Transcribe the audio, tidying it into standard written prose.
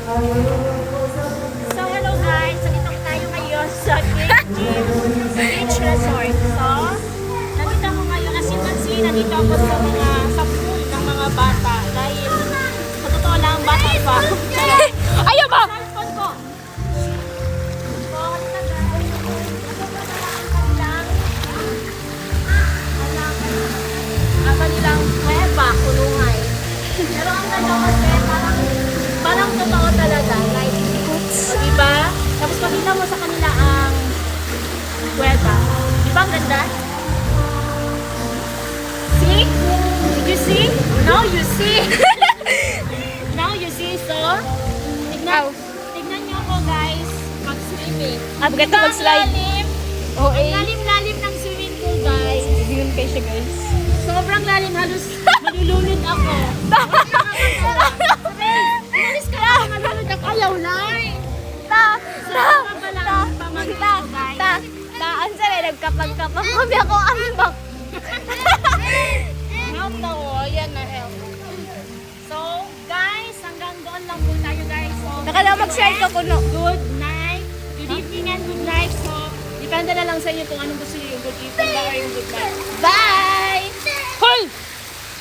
So, hello guys. So, dito tayo ngayon sa Beach Resort. So, nandito ako ngayon. As you can see, nandito ako sa pool ng mga bata. Dahil, sa totoo lang, bata pa. Ayaw ba? Cellphone ko. So, halika guys. Ito ba ang kanilang kuweba, kulungan. Pero ang ganda kasi, parang totoo talaga. Like, diba? Tapos makita mo sa kanila ang kuweba. Diba ang ganda? See? Did you see? Now you see. Now you see. So, tignan nyo ako guys, mag-swimming. Ah, bagay ito Diba ang mag-slide. lalim? Oo, Ang lalim-lalim ng swimming pool guys. Yun kayo siya, guys. Sobrang lalim, halos malulunod ako. Umalis ka lang, malulunod ako. Ayaw lang. Taan sa may nagkapag-kapag kami ako ang bak. Help daw, yan na help. So, guys, hanggang doon lang po tayo guys. So, Nakala mag-share ka kuno. good night, good evening and good night. So, depende na lang sa inyo kung anong gusto niyo, yung good evening ba or yung good night. Bye! Hoy!